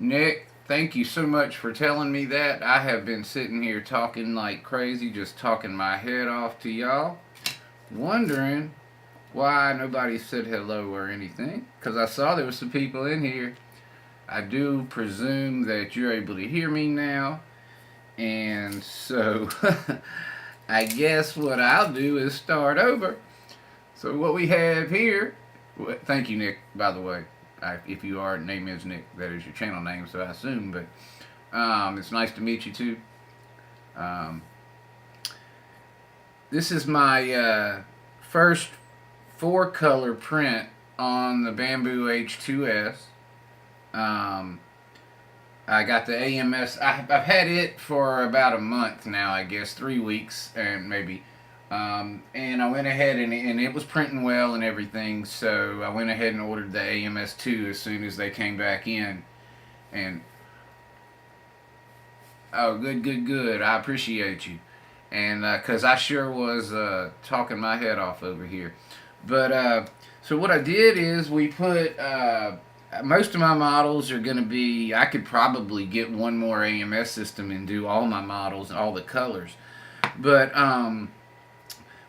Nick, thank you so much for telling me that. I have been sitting here talking like crazy, just talking my head off to y'all, wondering why nobody said hello or anything. Because I saw there was some people in here. I do presume that you're able to hear me now. And so I guess what I'll do is start over. So what we have here, thank you, Nick, by the way. If you are, name is Nick. That is your channel name, so I assume. But it's nice to meet you too. Um, this is my first four-color print on the Bamboo H2S. Um, I got the AMS. I've had it for about a month now, I guess, 3 weeks and maybe. And I went ahead and it was printing well and everything, so I went ahead and ordered the AMS2 as soon as they came back in. And oh, good, good, good. I appreciate you. And because I sure was talking my head off over here. But so what I did is we put most of my models are going to be. I could probably get one more AMS system and do all my models, all the colors. But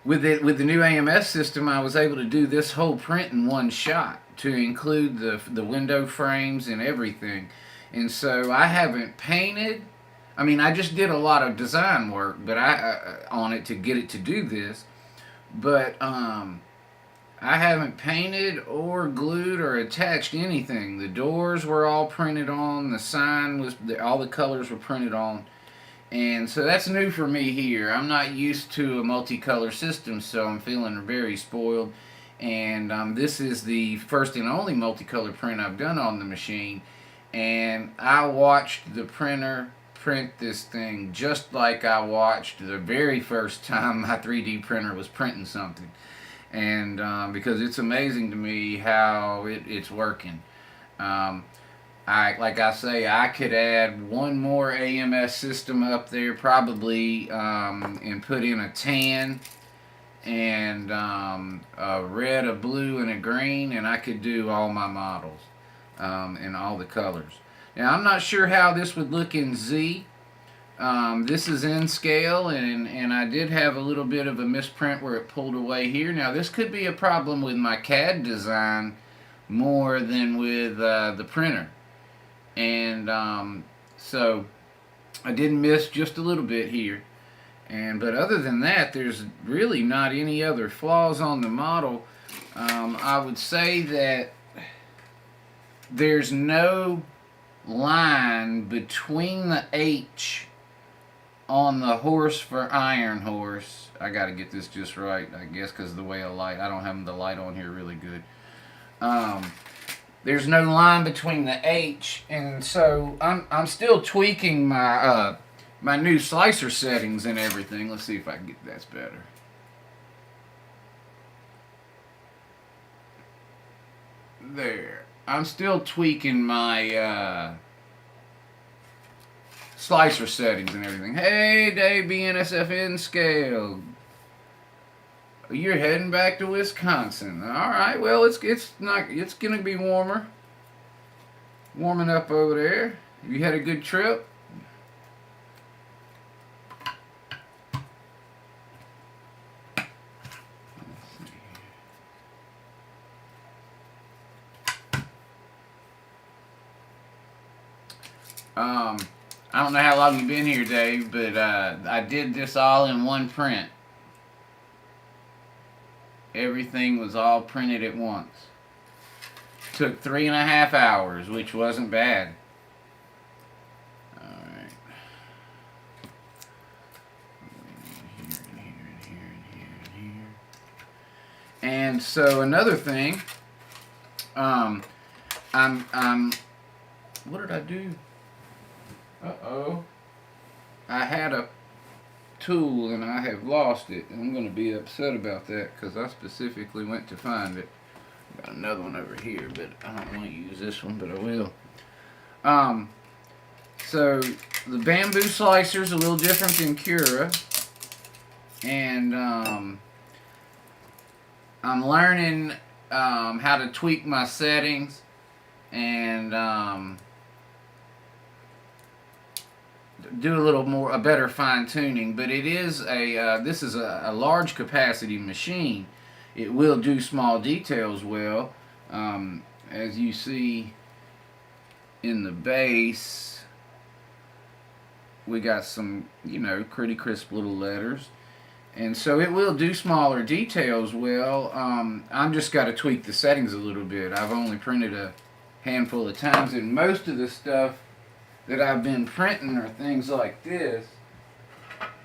with the new AMS system, I was able to do this whole print in one shot to include the window frames and everything. And so I haven't painted. I mean, I just did a lot of design work, but on it to get it to do this. But I haven't painted or glued or attached anything. The doors were all printed on. The sign was all the colors were printed on. And so that's new for me here. I'm not used to a multicolor system, so I'm feeling very spoiled. And this is the first and only multicolor print I've done on the machine. And I watched the printer print this thing just like I watched the very first time my 3D printer was printing something. And because it's amazing to me how it's working. Like I say, I could add one more AMS system up there probably, and put in a tan and a red, a blue, and a green, and I could do all my models in all the colors. Now I'm not sure how this would look in Z. This is in scale, and I did have a little bit of a misprint where it pulled away here. Now this could be a problem with my CAD design more than with the printer. And so I did miss just a little bit here. But other than that, there's really not any other flaws on the model. I would say that there's no line between the H on the horse for Iron Horse. I got to get this just right, I guess, because of the way I don't have the light on here really good. There's no line between the H, and so I'm still tweaking my my new slicer settings and everything. Let's see if I can get that's better. There. I'm still tweaking my slicer settings and everything. Hey, Dave, BNSFN scale. You're heading back to Wisconsin. All right. Well, it's gonna be warming up over there. You had a good trip. I don't know how long you've been here, Dave, but I did this all in one print. Everything was all printed at once. Took 3.5 hours, which wasn't bad. Alright. Here. And so another thing, I'm what did I do? Uh-oh. I had a tool and I have lost it. I'm going to be upset about that because I specifically went to find it. Got another one over here, but I don't want to use this one, but I will. So the bamboo slicer is a little different than Cura, and I'm learning how to tweak my settings, and do a little more, a better fine tuning. But it is this is a large capacity machine. It will do small details well, as you see in the base. We got some, pretty crisp little letters. And so it will do smaller details well. I'm just got to tweak the settings a little bit. I've only printed a handful of times, and most of the stuff that I've been printing are things like this.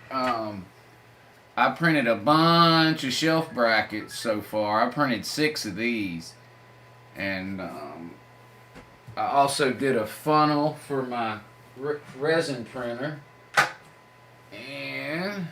I printed a bunch of shelf brackets so far. I printed 6 of these. And I also did a funnel for my resin printer. And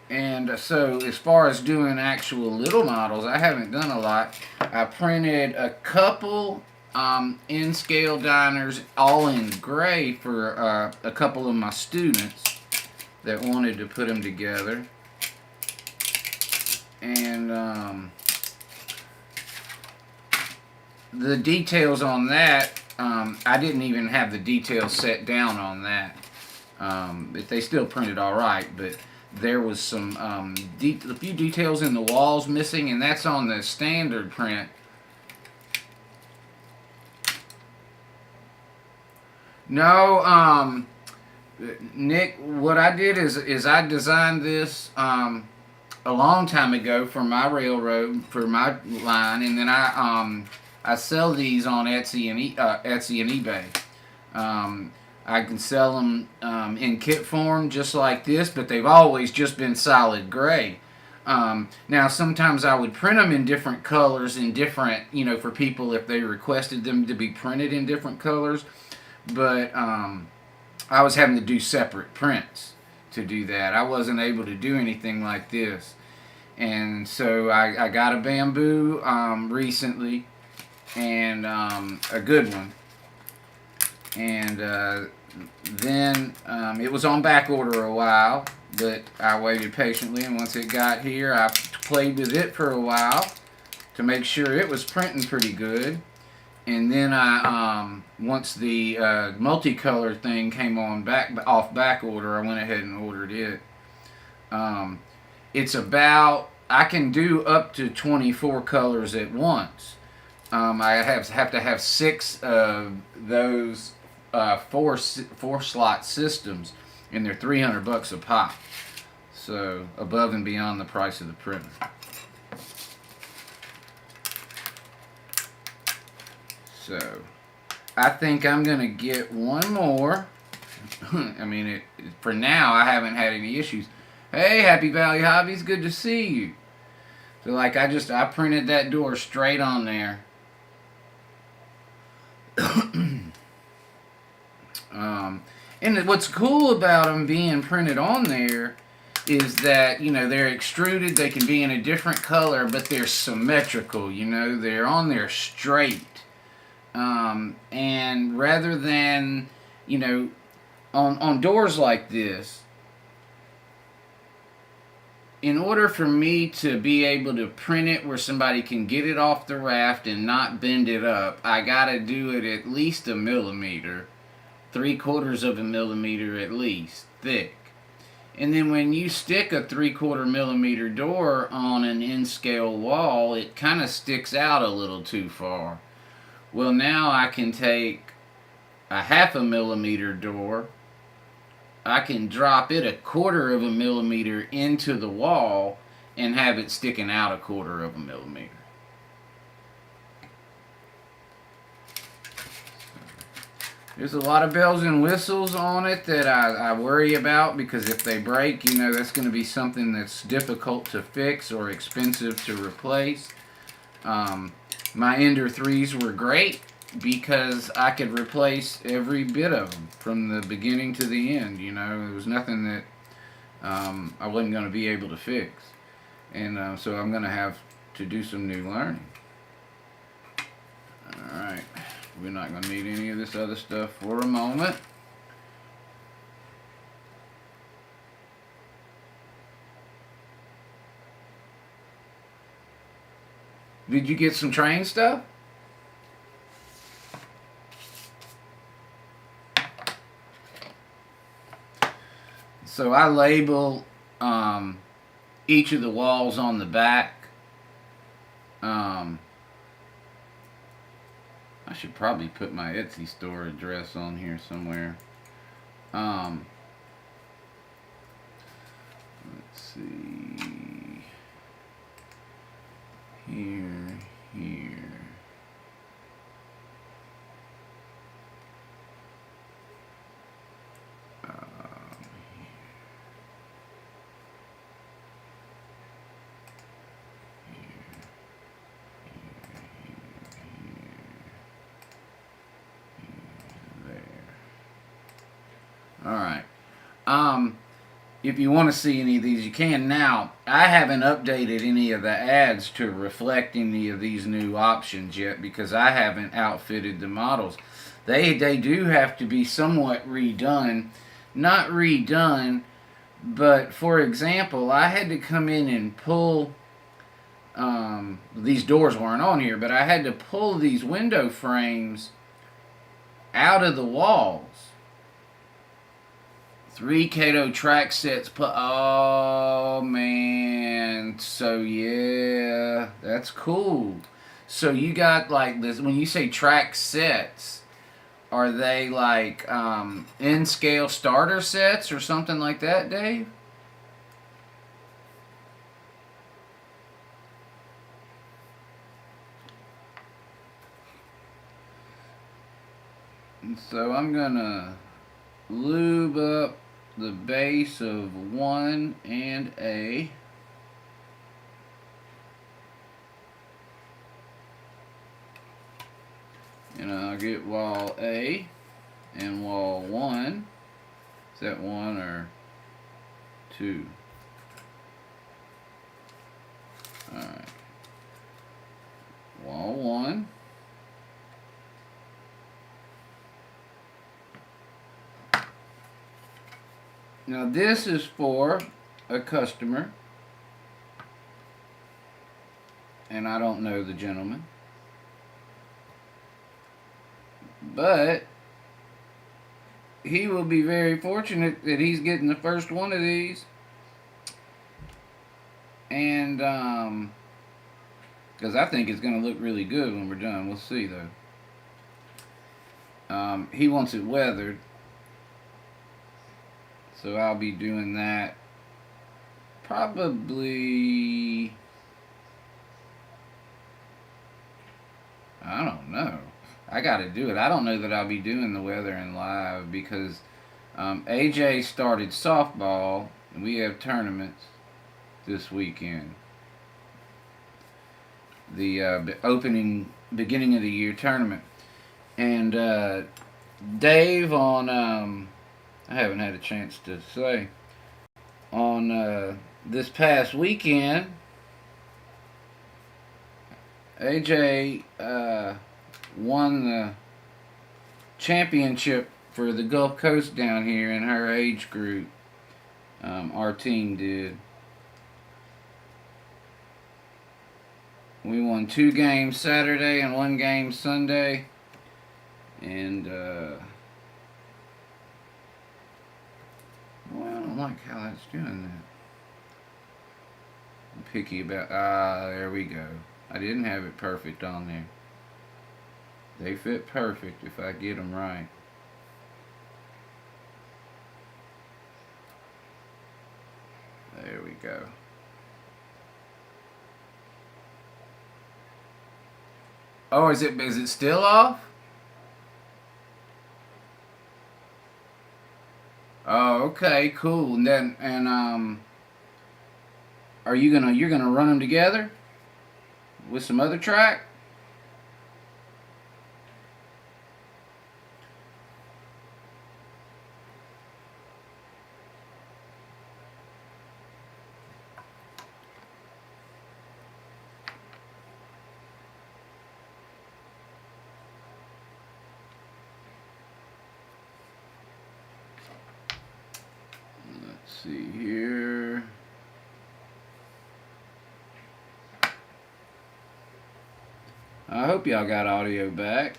And so, as far as doing actual little models, I haven't done a lot. I printed a couple in-scale diners, all in gray, for a couple of my students that wanted to put them together. And the details on that, I didn't even have the details set down on that. But they still printed all right, but there was some a few details in the walls missing, and that's on the standard print. No, Nick, what I did is I designed this a long time ago for my railroad, for my line, and then I sell these on Etsy and eBay. I can sell them in kit form just like this, but they've always just been solid gray. Now, sometimes I would print them in different colors, in different, for people if they requested them to be printed in different colors. But I was having to do separate prints to do that. I wasn't able to do anything like this. And so I got a bamboo recently, and a good one. And then it was on back order a while, but I waited patiently, and once it got here, I played with it for a while to make sure it was printing pretty good. And then I once the multicolor thing came on off back order, I went ahead and ordered it. It's about, I can do up to 24 colors at once. I have to have 6 of those 4 slot systems, and they're $300 a pop. So above and beyond the price of the printer. So I think I'm gonna get one more. I mean, for now I haven't had any issues. Hey, Happy Valley Hobbies, good to see you. So like I printed that door straight on there. And what's cool about them being printed on there is that, they're extruded, they can be in a different color, but they're symmetrical, they're on there straight. And rather than, on doors like this, in order for me to be able to print it where somebody can get it off the raft and not bend it up, I gotta do it at least a millimeter, 3/4 of a millimeter at least, thick. And then when you stick a 3/4 millimeter door on an in-scale wall, it kind of sticks out a little too far. Well, now I can take a 1/2 millimeter door, I can drop it 1/4 of a millimeter into the wall and have it sticking out 1/4 of a millimeter. There's a lot of bells and whistles on it that I worry about, because if they break, that's going to be something that's difficult to fix or expensive to replace. My Ender 3s were great because I could replace every bit of them from the beginning to the end. There was nothing that I wasn't going to be able to fix. And so I'm going to have to do some new learning. Alright, we're not going to need any of this other stuff for a moment. Did you get some train stuff? So I label each of the walls on the back. I should probably put my Etsy store address on here somewhere. Let's see. Here. Alright. If you want to see any of these, you can now. I haven't updated any of the ads to reflect any of these new options yet because I haven't outfitted the models. They do have to be somewhat redone. Not redone, but for example, I had to come in and pull. These doors weren't on here, but I had to pull these window frames out of the walls. 3 Kato track sets put. Oh man. So yeah, that's cool. So you got like this. When you say track sets, are they like in scale starter sets or something like that, Dave? And so I'm gonna lube up the base of 1 and A. And I'll get wall A and wall 1. Is that 1 or 2? Alright. Wall 1. Now this is for a customer, and I don't know the gentleman, but he will be very fortunate that he's getting the first one of these, and because I think it's going to look really good when we're done. We'll see though. He wants it weathered. So I'll be doing that probably, I don't know. I got to do it. I don't know that I'll be doing the weathering live because AJ started softball and we have tournaments this weekend. The beginning of the year tournament. And Dave on... I haven't had a chance to say. On this past weekend, AJ won the championship for the Gulf Coast down here in her age group. Our team did. We won 2 games Saturday and 1 game Sunday. And well, I don't like how that's doing that. I'm picky about... there we go. I didn't have it perfect on there. They fit perfect if I get them right. There we go. Oh, is it still off? Oh, okay, cool. And then are you're gonna run them together with some other track? Let's see here. I hope y'all got audio back.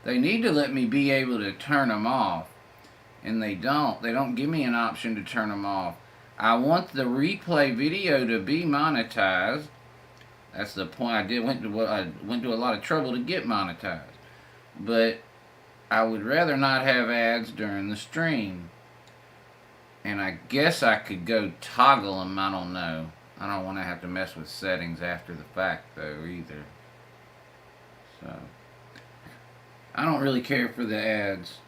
They need to let me be able to turn them off, and they don't. They don't give me an option to turn them off. I want the replay video to be monetized. That's the point. I went to a lot of trouble to get monetized, but I would rather not have ads during the stream. And I guess I could go toggle them. I don't know. I don't want to have to mess with settings after the fact though either. So I don't really care for the ads.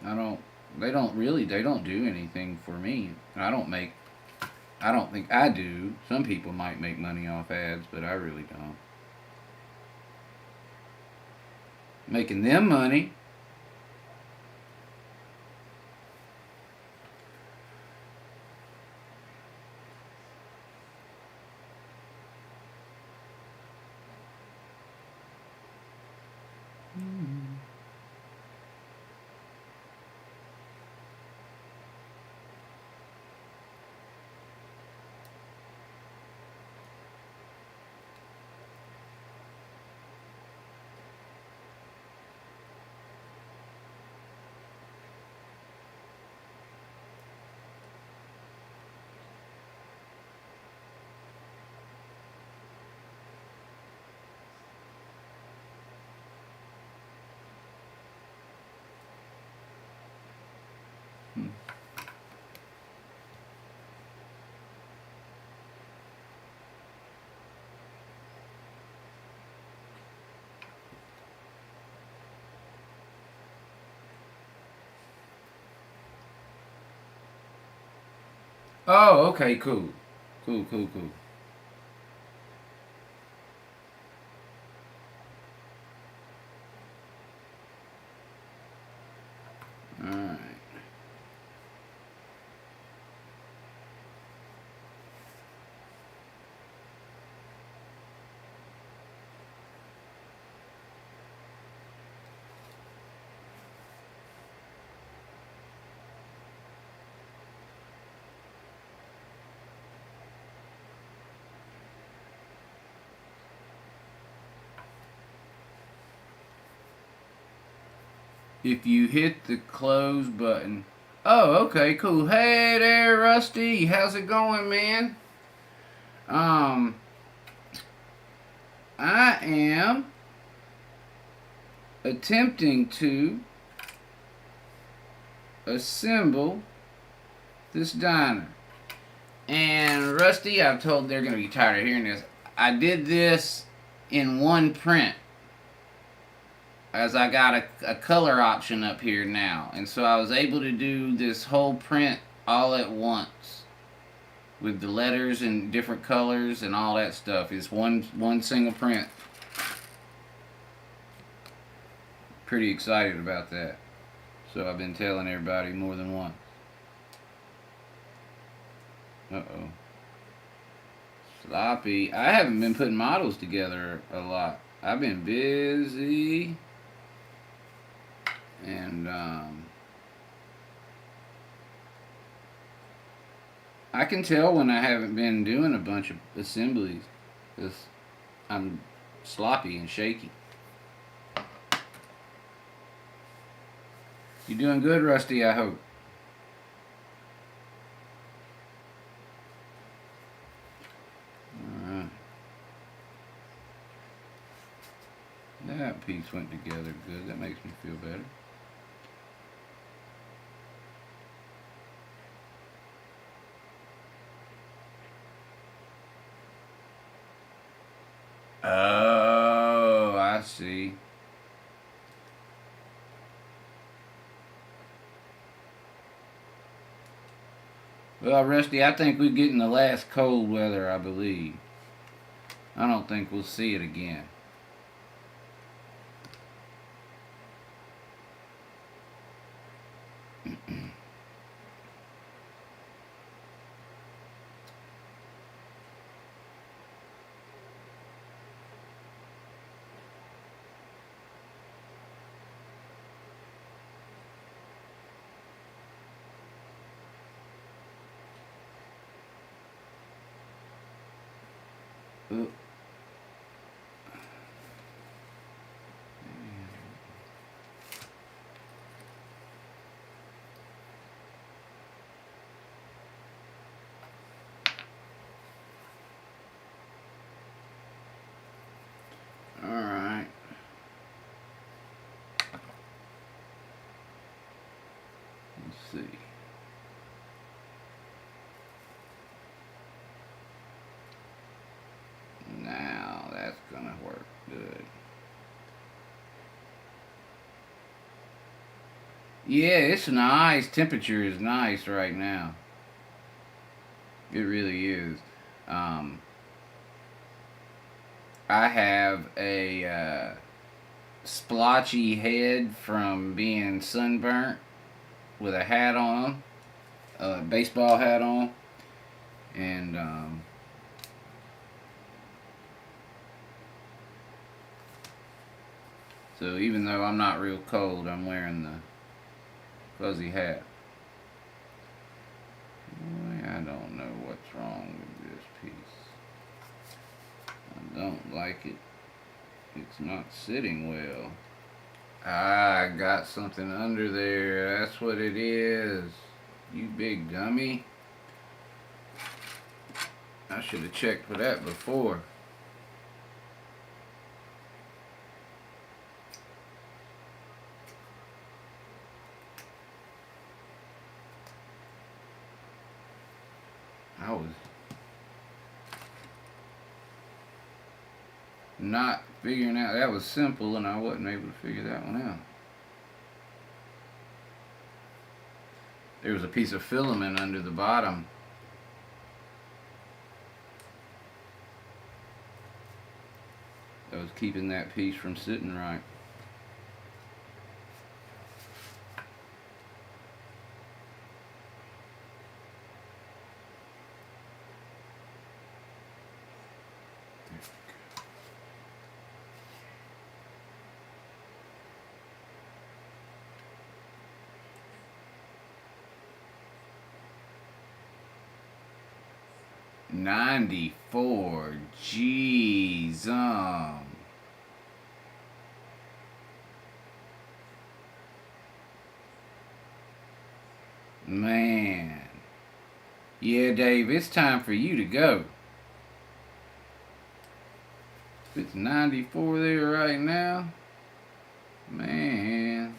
I don't. They don't really. They don't do anything for me. I don't think I do. Some people might make money off ads, but I really don't. Making them money. Oh, okay, cool. Cool, cool, cool. Alright. If you hit the close button. Oh, okay, cool. Hey there, Rusty. How's it going, man? Um, I am attempting to assemble this diner. And Rusty, I've told they're going to be tired of hearing this. I did this in one print, as I got a color option up here now. And so I was able to do this whole print all at once with the letters and different colors and all that stuff. It's one single print. Pretty excited about that. So I've been telling everybody more than once. Uh-oh. Sloppy. I haven't been putting models together a lot. I've been busy. And I can tell when I haven't been doing a bunch of assemblies because I'm sloppy and shaky. You doing good, Rusty, I hope. Alright. That piece went together good. That makes me feel better. Oh, I see. Well, Rusty, I think we're getting the last cold weather, I believe. I don't think we'll see it again. Ooh. Alright. Let's see. Now that's gonna work good. Yeah, it's nice. Temperature is nice right now. It really is. Um, I have a splotchy head from being sunburnt with a hat on, a baseball hat on, and so even though I'm not real cold, I'm wearing the fuzzy hat. Boy, I don't know what's wrong with this piece. I don't like it. It's not sitting well. I got something under there. That's what it is. You big dummy. I should have checked for that before. I was not figuring out. That was simple, and I wasn't able to figure that one out. There was a piece of filament under the bottom. That was keeping that piece from sitting right. $94. Jeez, man. Yeah, Dave, it's time for you to go. If it's 94 there right now, man.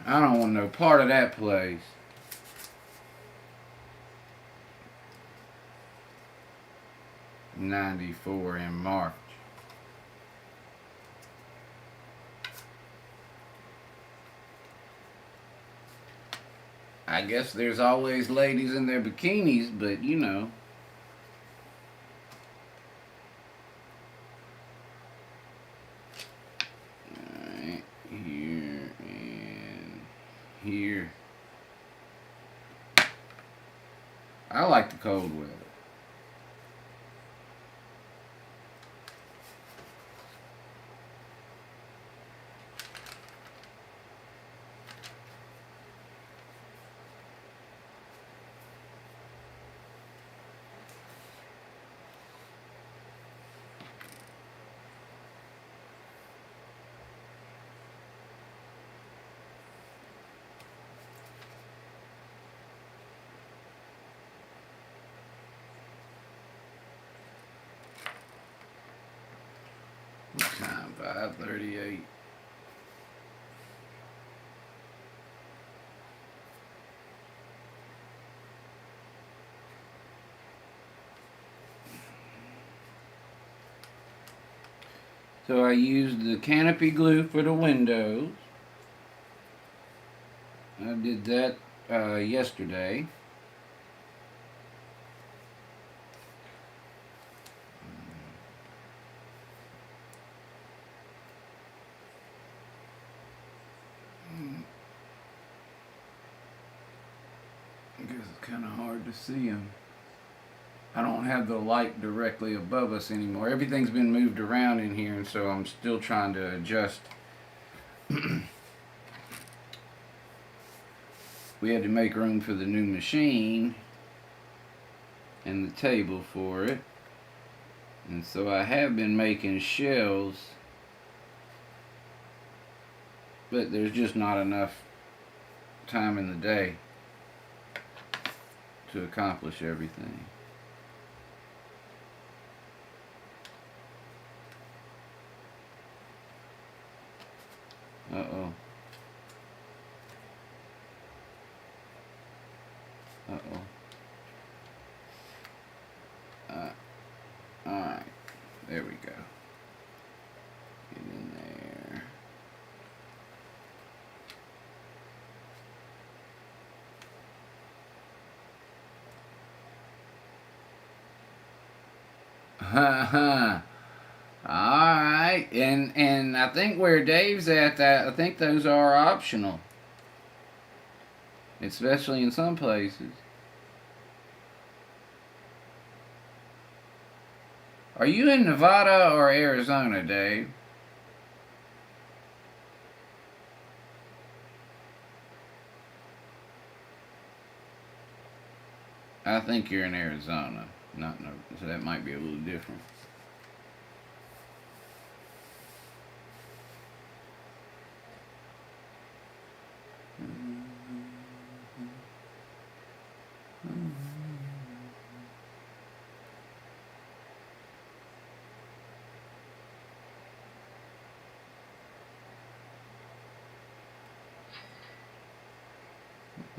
I don't want no part of that place. $94 in March. I guess there's always ladies in their bikinis, but you know. Alright, here and here. I like the cold weather. What time? 5:38. So I used the canopy glue for the windows. I did that yesterday. I guess it's kind of hard to see them. I don't have the light directly above us anymore. Everything's been moved around in here, and so I'm still trying to adjust. We had to make room for the new machine and the table for it. And so I have been making shelves, but there's just not enough time in the day to accomplish everything. Uh-oh. Uh-oh. Alright. There we go. Get in there. Alright. And I think where Dave's at, that I think those are optional. Especially in some places. Are you in Nevada or Arizona, Dave? I think you're in Arizona. Not no, so that might be a little different.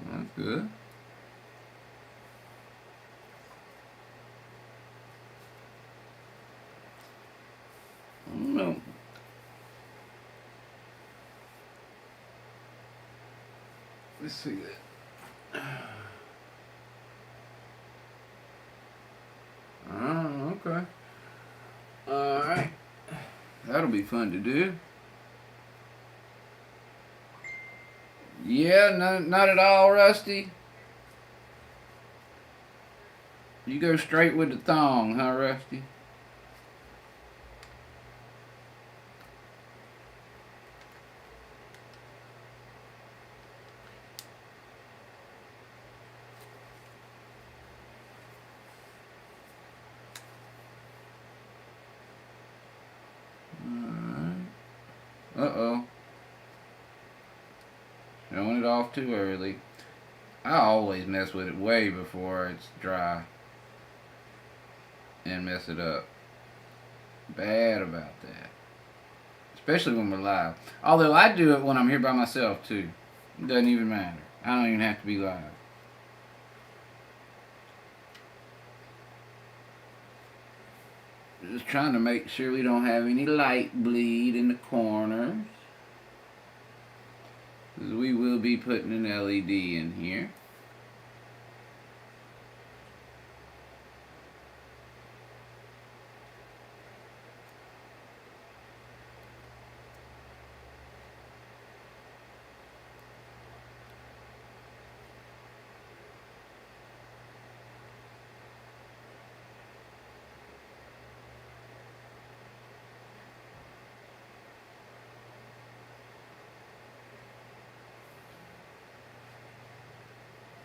That's good. No. Let's see that. Oh, okay. Alright. That'll be fun to do. Yeah, no, not at all, Rusty. You go straight with the thong, huh, Rusty? Alright. Uh-oh. Showing it off too early. I always mess with it way before it's dry and mess it up. Bad about that. Especially when we're live. Although I do it when I'm here by myself too. It doesn't even matter. I don't even have to be live. Just trying to make sure we don't have any light bleed in the corners. Because we will be putting an LED in here.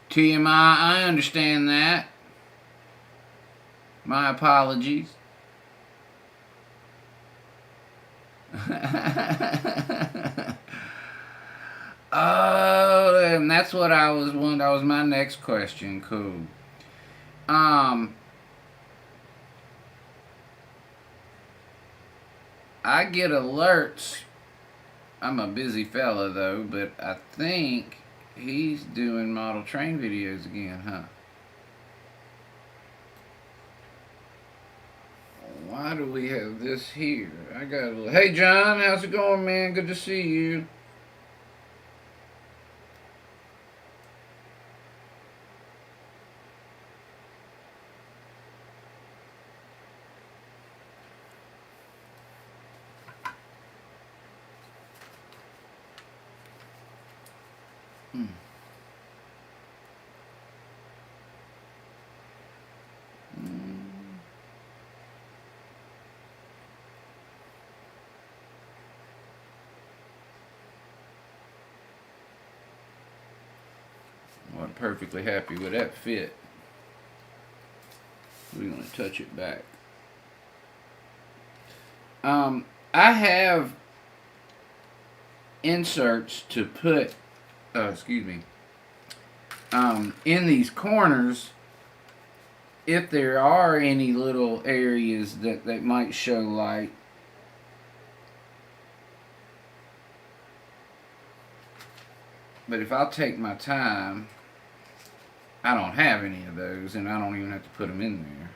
TMI, I understand that. My apologies. Oh, and that's what I was wondering. That was my next question. Cool. I get alerts. I'm a busy fella though, but I think he's doing model train videos again, huh? Why do we have this here? I got a little. Hey John, how's it going, man? Good to see you. I'm perfectly happy with that fit. We're going to touch it back. I have inserts to put, in these corners if there are any little areas that might show light. But if I'll take my time, I don't have any of those, and I don't even have to put them in there.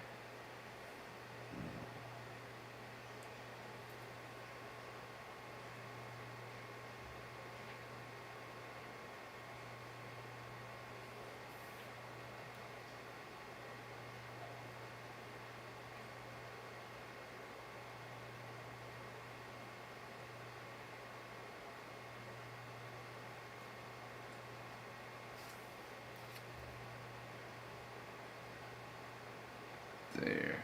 There.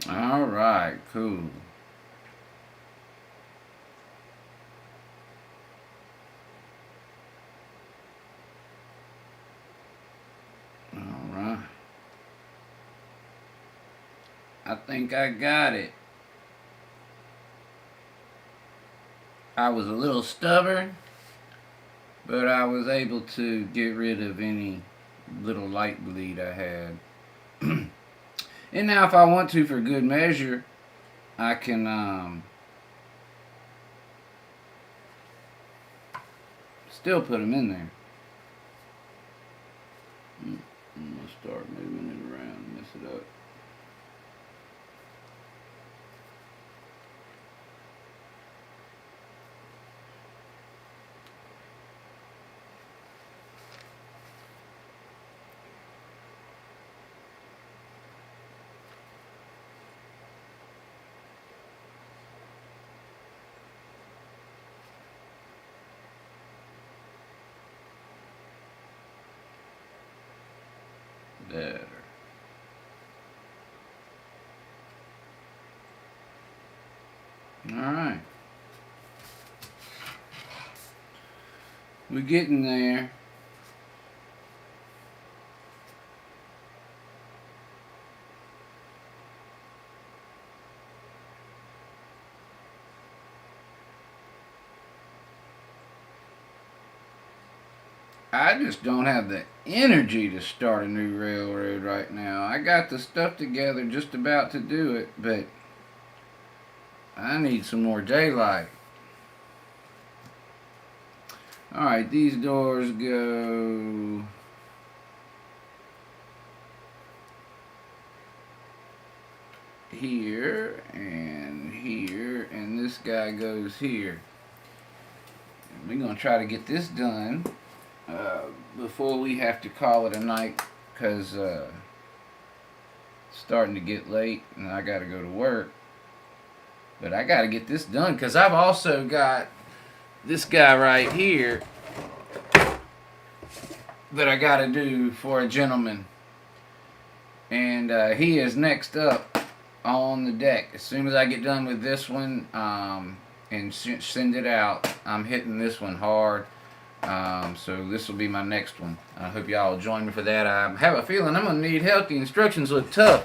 All right, cool. All right. I think I got it. I was a little stubborn, but I was able to get rid of any little light bleed I had. And now if I want to, for good measure, I can still put them in there. I'm going to start moving it around, mess it up. There. Alright. We're getting there. I just don't have the energy to start a new railroad right now. I got the stuff together just about to do it, but I need some more daylight. Alright, these doors go here, and this guy goes here. And we're going to try to get this done before we have to call it a night, because it's starting to get late and I got to go to work. But I got to get this done because I've also got this guy right here that I got to do for a gentleman. And he is next up on the deck. As soon as I get done with this one and send it out, I'm hitting this one hard. So this will be my next one. I hope y'all will join me for that. I have a feeling I'm going to need help. The instructions look tough.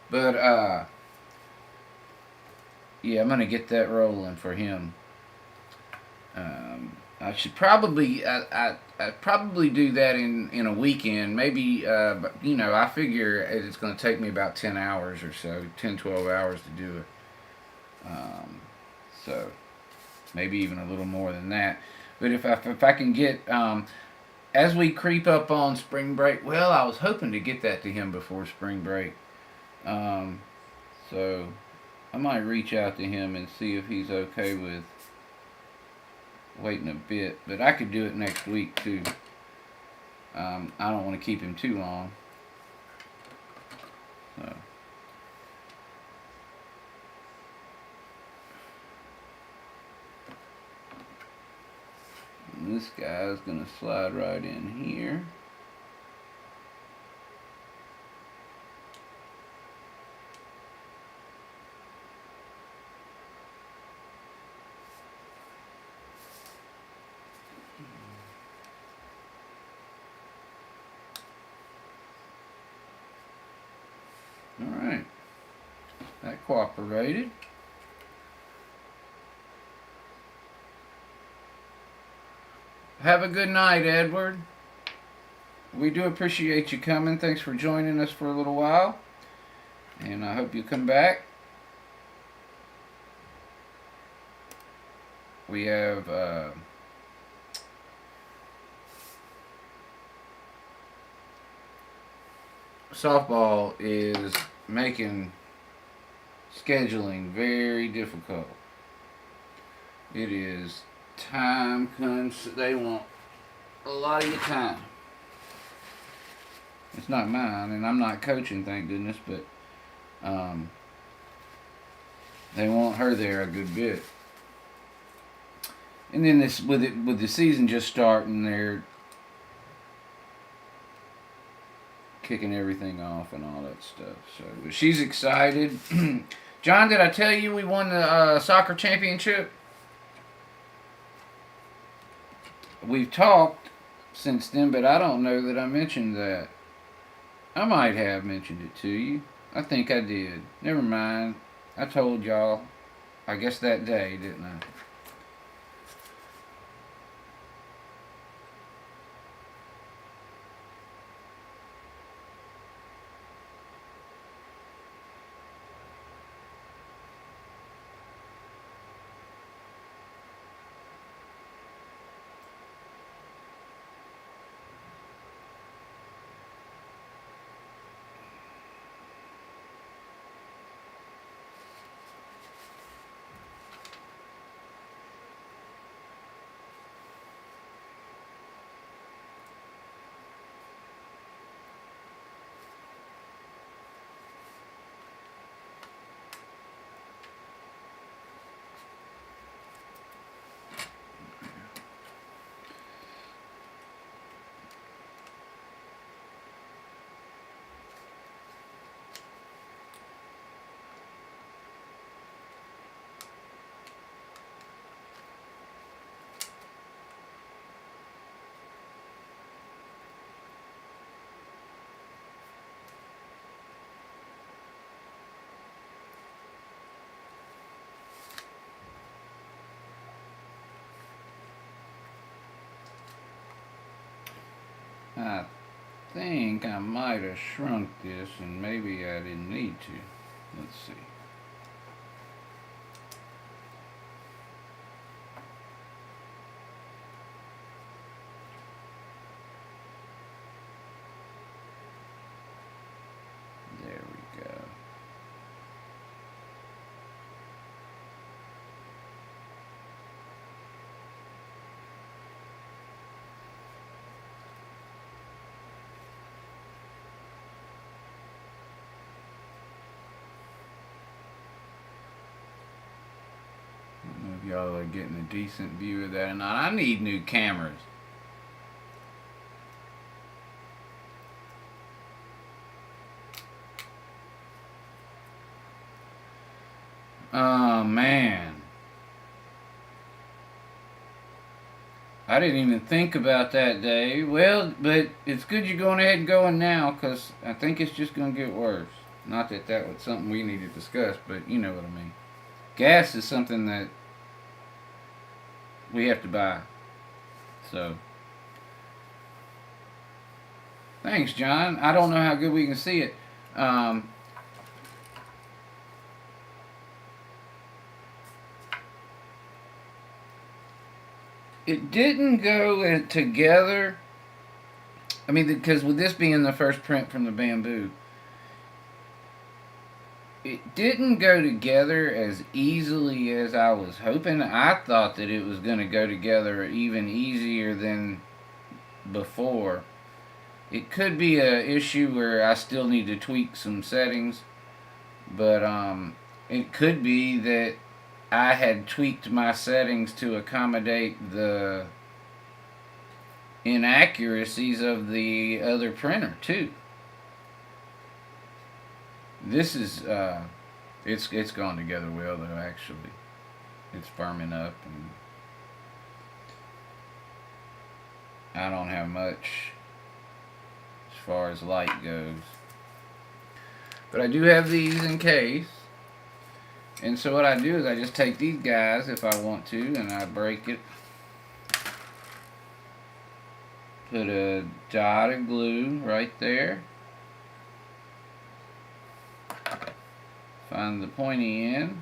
But, yeah, I'm going to get that rolling for him. I should probably I'd probably do that in a weekend. Maybe I figure it's going to take me about 10 hours or so, 10-12 hours to do it. So maybe even a little more than that. But if I can get as we creep up on spring break, well, I was hoping to get that to him before spring break. Um, so I might reach out to him and see if he's okay with waiting a bit. But I could do it next week too. I don't want to keep him too long. So. And this guy's gonna slide right in here. Alright, that cooperated. Have a good night, Edward. We do appreciate you coming. Thanks for joining us for a little while. And I hope you come back. We have softball is making scheduling very difficult. It is they want a lot of your time. It's not mine, and I'm not coaching, thank goodness, but they want her there a good bit. And then this with the season just starting, they're kicking everything off and all that stuff. So, but she's excited. John, did I tell you we won the soccer championship? We've talked since then, but I don't know that I mentioned that. I might have mentioned it to you. I think I did. Never mind. I told y'all, I guess that day, didn't I? I think I might have shrunk this, and maybe I didn't need to. Let's see. There we go. I don't know if y'all are getting a decent view of that or not. I need new cameras. Oh man. I didn't even think about that, Dave. Well, but it's good you're going ahead and going now, because I think it's just going to get worse. Not that that was something we need to discuss, but you know what I mean. Gas is something that we have to buy. So, thanks, John. I don't know how good we can see it. It didn't go together. I mean, because with this being the first print from the bamboo, it didn't go together as easily as I was hoping. I thought that it was going to go together even easier than before. It could be a issue where I still need to tweak some settings, but it could be that I had tweaked my settings to accommodate the inaccuracies of the other printer too. This is it's gone together well though. Actually, it's firming up, and I don't have much as far as light goes, but I do have these in case. And so what I do is I just take these guys if I want to, and I break it. Put a dot of glue right there. Find the pointy end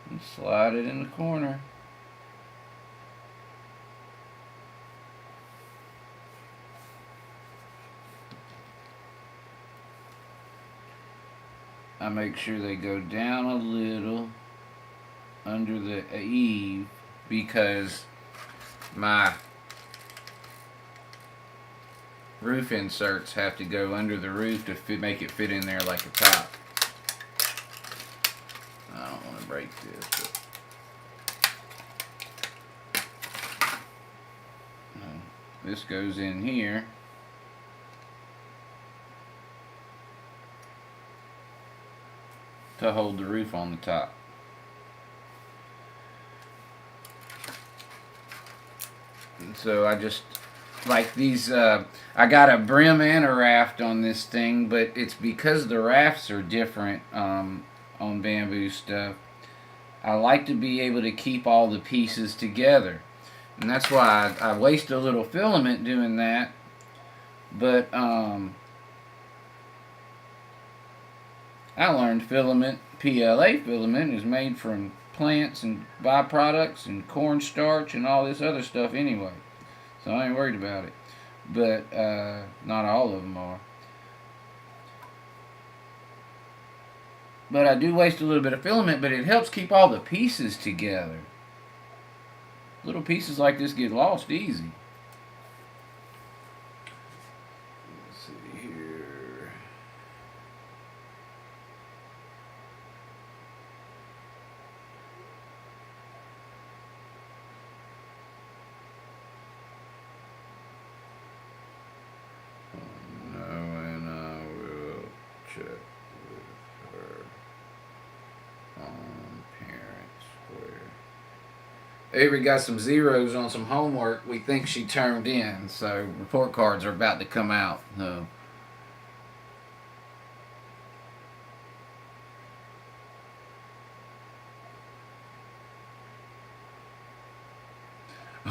and slide it in the corner. I make sure they go down a little under the eave because my roof inserts have to go under the roof to make it fit in there like a top. I don't want to break this, but no, this goes in here. To hold the roof on the top. And so I just like these. I got a brim and a raft on this thing, but it's because the rafts are different on bamboo stuff. I like to be able to keep all the pieces together, and that's why I waste a little filament doing that. But I learned filament, PLA filament, is made from plants and byproducts and cornstarch and all this other stuff anyway. So I ain't worried about it. But not all of them are. But I do waste a little bit of filament, but it helps keep all the pieces together. Little pieces like this get lost easy. Let's see here. Check with her on parent square. Avery got some zeros on some homework we think she turned in, so report cards are about to come out. So.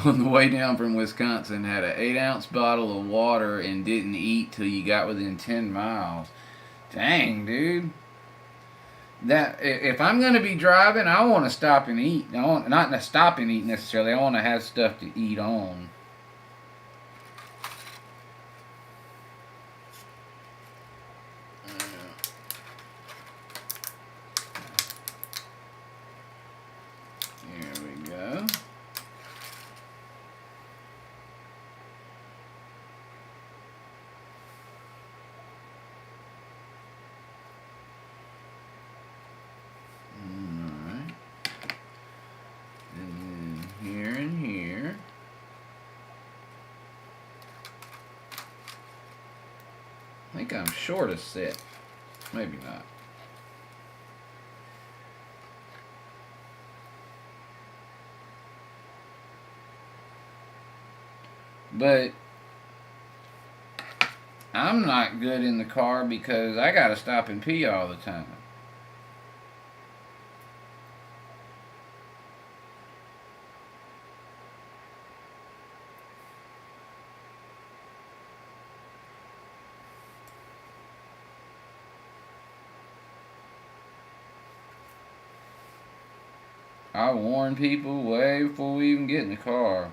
On the way down from Wisconsin, had an 8-ounce bottle of water and didn't eat till you got within 10 miles. Dang, dude. That if I'm gonna be driving, I want to stop and eat. I want not to stop and eat necessarily. I want to have stuff to eat on. Here we go. I think I'm short a set. Maybe not. But I'm not good in the car because I gotta stop and pee all the time. I warn people way before we even get in the car.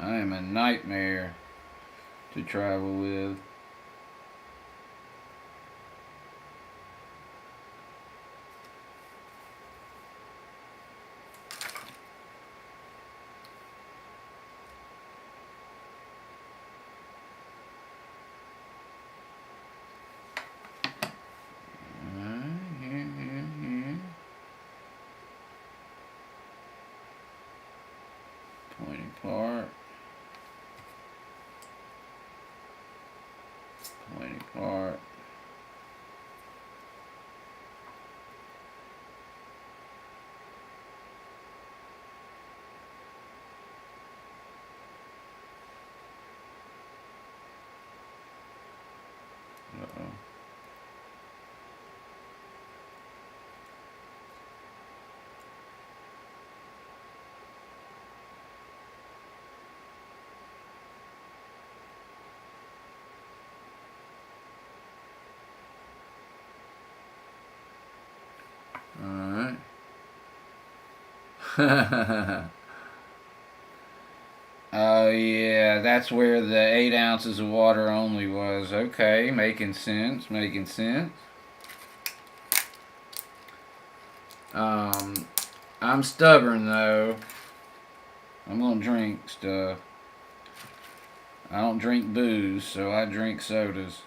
I am a nightmare to travel with. Here. Pointy part. Pointy part. Uh-oh. Alright. Oh yeah, that's where the 8 ounces of water only was. Okay, making sense, making sense. I'm stubborn though. I'm gonna drink stuff. I don't drink booze, so I drink sodas.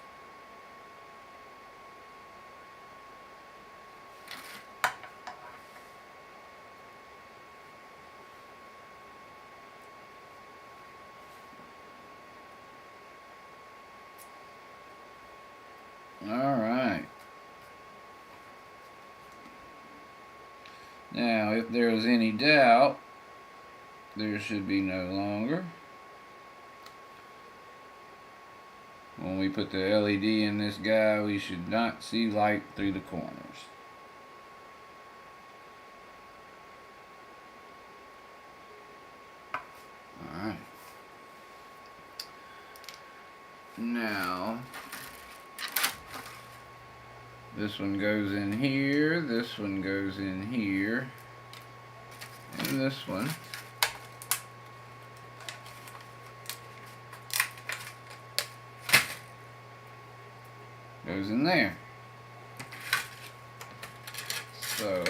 Alright. Now, if there was any doubt, there should be no longer. When we put the LED in this guy, we should not see light through the corners. Alright. Now, this one goes in here, this one goes in here, and this one goes in there. So,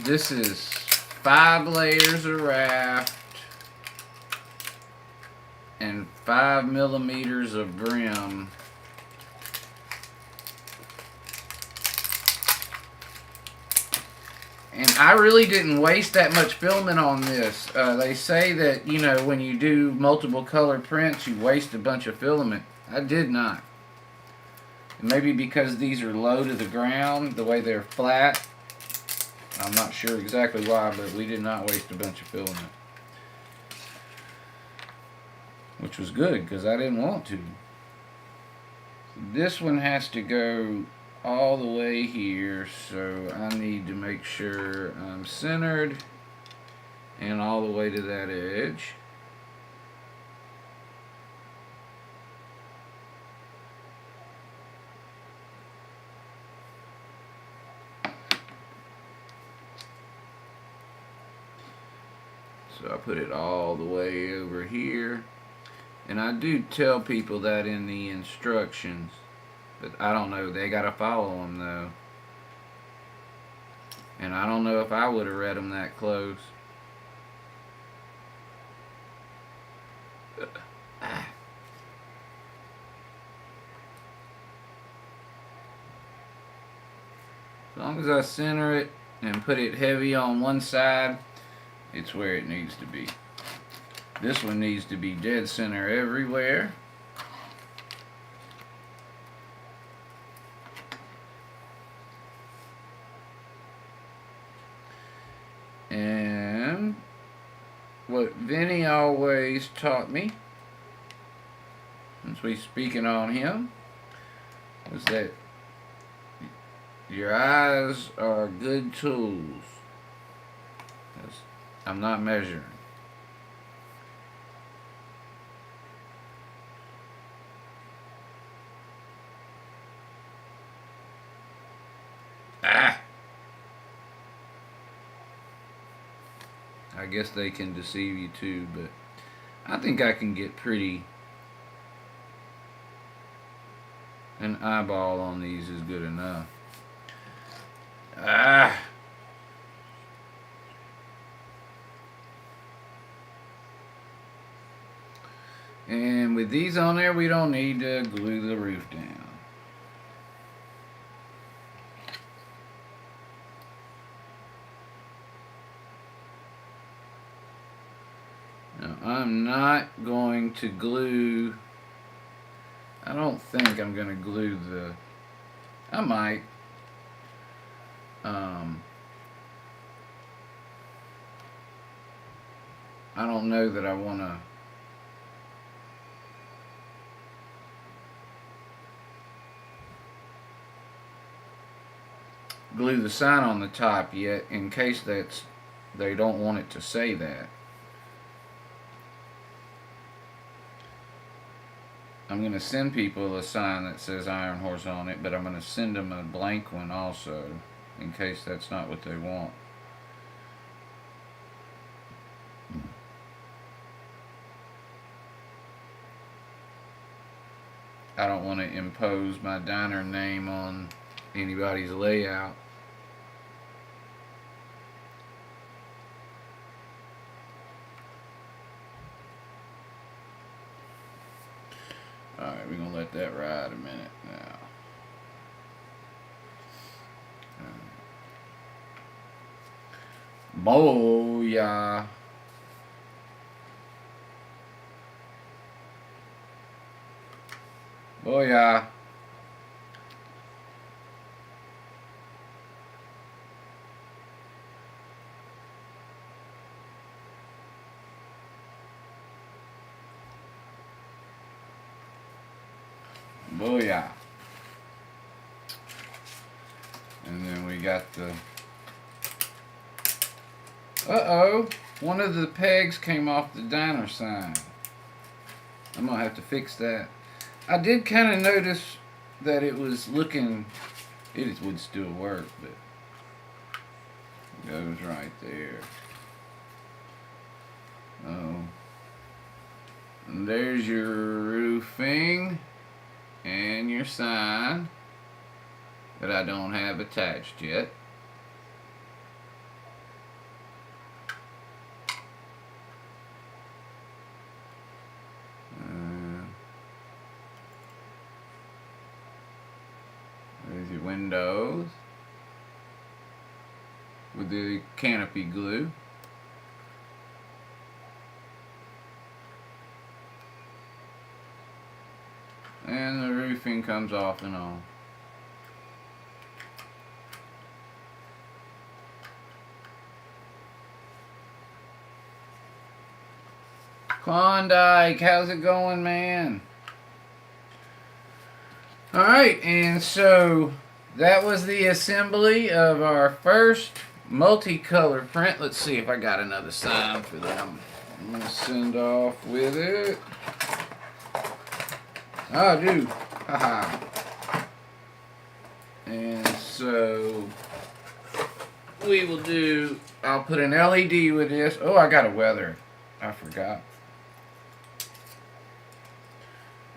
this is 5 layers of raft and 5 millimeters of brim. And I really didn't waste that much filament on this. They say that, you know, when you do multiple color prints, you waste a bunch of filament. I did not. Maybe because these are low to the ground, the way they're flat. I'm not sure exactly why, but we did not waste a bunch of filament. Which was good, because I didn't want to. This one has to go all the way here, so I need to make sure I'm centered and all the way to that edge. So I put it all the way over here. And I do tell people that in the instructions, but I don't know, they gotta follow them though. And I don't know if I would have read them that close. As long as I center it and put it heavy on one side, it's where it needs to be. This one needs to be dead center everywhere. And what Vinny always taught me, since we speaking on him, was that your eyes are good tools. I'm not measuring. I guess they can deceive you too, but I think I can get pretty. An eyeball on these is good enough. Ah. And with these on there, we don't need to glue the roof down. Now, I'm not going to glue. I don't think I'm going to glue the. I might. I don't know that I want to. Glue the sign on the top yet, in case they don't want it to say that. I'm going to send people a sign that says Iron Horse on it, but I'm going to send them a blank one also, in case that's not what they want. I don't want to impose my diner name on anybody's layout. Alright, we're going to let that ride a minute now. Booyah. Booyah. Booyah. And then we got the... Uh-oh. One of the pegs came off the diner sign. I'm going to have to fix that. I did kind of notice that it was looking... It would still work, but... It goes right there. Oh. And there's your roofing. And your sign that I don't have attached yet. There's your windows with the canopy glue. And the roofing comes off and on. Klondike, how's it going, man? Alright, and so that was the assembly of our first multicolor print. Let's see if I got another sign for them. I'm going to send off with it. Oh, I do. Haha. And so we will do, I'll put an LED with this. Oh, I got a weather. I forgot.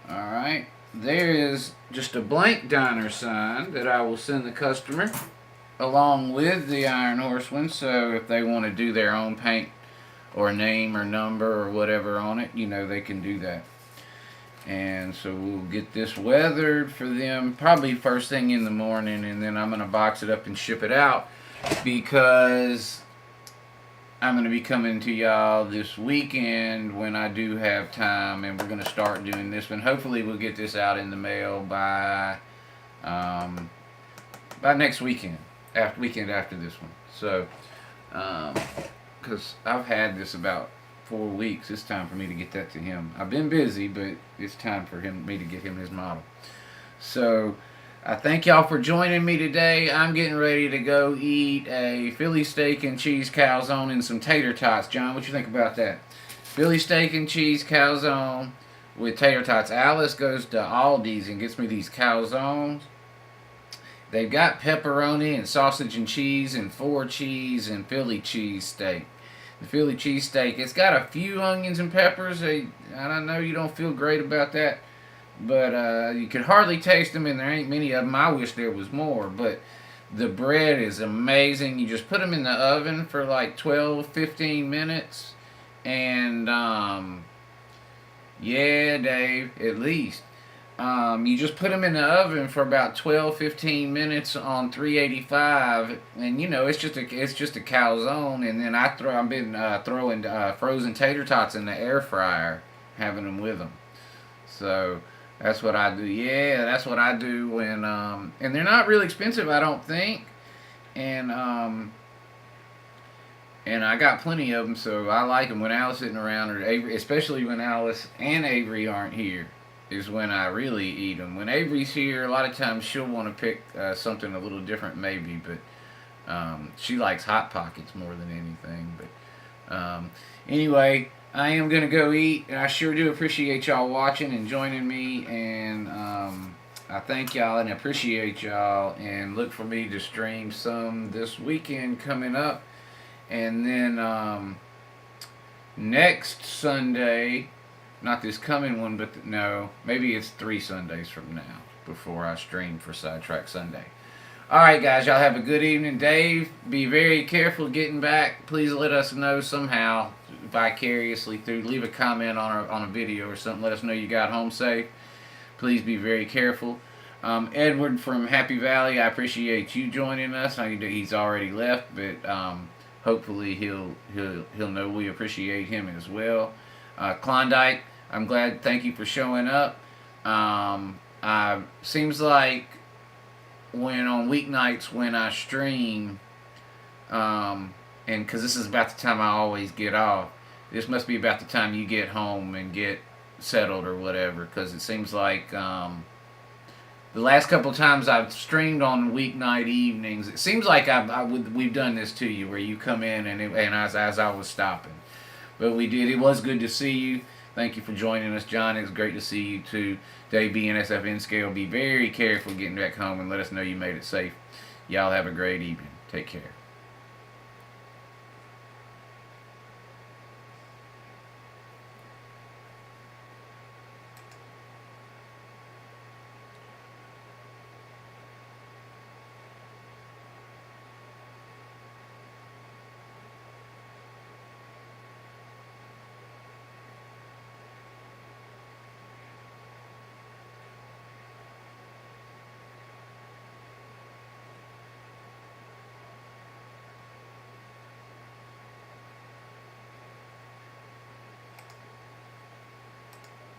Alright. There is just a blank diner sign that I will send the customer along with the Iron Horse one. So if they want to do their own paint or name or number or whatever on it, you know, they can do that. And so we'll get this weathered for them probably first thing in the morning, and then I'm going to box it up and ship it out because I'm going to be coming to y'all this weekend when I do have time, and we're going to start doing this one. Hopefully we'll get this out in the mail by next weekend, after this one. So because I've had this about 4 weeks. It's time for me to get that to him. I've been busy, but it's time for me to get him his model. So I thank y'all for joining me today. I'm getting ready to go eat a Philly steak and cheese calzone and some tater tots. John, what you think about that? Philly steak and cheese calzone with tater tots. Alice goes to Aldi's and gets me these calzones. They've got pepperoni and sausage and cheese and 4 cheese and Philly cheese steak. The Philly cheesesteak. It's got a few onions and peppers. I don't know, you don't feel great about that, but you could hardly taste them, and there ain't many of them. I wish there was more, but the bread is amazing. You just put them in the oven for like 12, 15 minutes, and yeah, Dave, at least. You just put them in the oven for about 12, 15 minutes on 385, and you know it's just a calzone. And then I've been throwing frozen tater tots in the air fryer, having them with them. So that's what I do. Yeah, that's what I do when and they're not real expensive, I don't think. And and I got plenty of them, so I like them when Alice isn't around, or Avery, especially when Alice and Avery aren't here, is when I really eat them. When Avery's here, a lot of times she'll want to pick something a little different, maybe, but she likes Hot Pockets more than anything. But anyway, I am gonna go eat, and I sure do appreciate y'all watching and joining me, and I thank y'all and appreciate y'all, and look for me to stream some this weekend coming up. And then next Sunday, not this coming one, but no, maybe it's 3 Sundays from now before I stream for Sidetrack Sunday. Alright, guys, y'all have a good evening. Dave, be very careful getting back. Please let us know somehow, vicariously through, leave a comment on a video or something. Let us know you got home safe. Please be very careful. Edward from Happy Valley, I appreciate you joining us. He's already left, but hopefully he'll know we appreciate him as well. Klondike, I'm glad. Thank you for showing up. Seems like when on weeknights when I stream, and because this is about the time I always get off, this must be about the time you get home and get settled or whatever. Because it seems like the last couple of times I've streamed on weeknight evenings, it seems like we've done this to you, where you come in and as I was stopping. But we did. It was good to see you. Thank you for joining us, John. It's great to see you too. Dave, BNSFN Scale. Be very careful getting back home, and let us know you made it safe. Y'all have a great evening. Take care.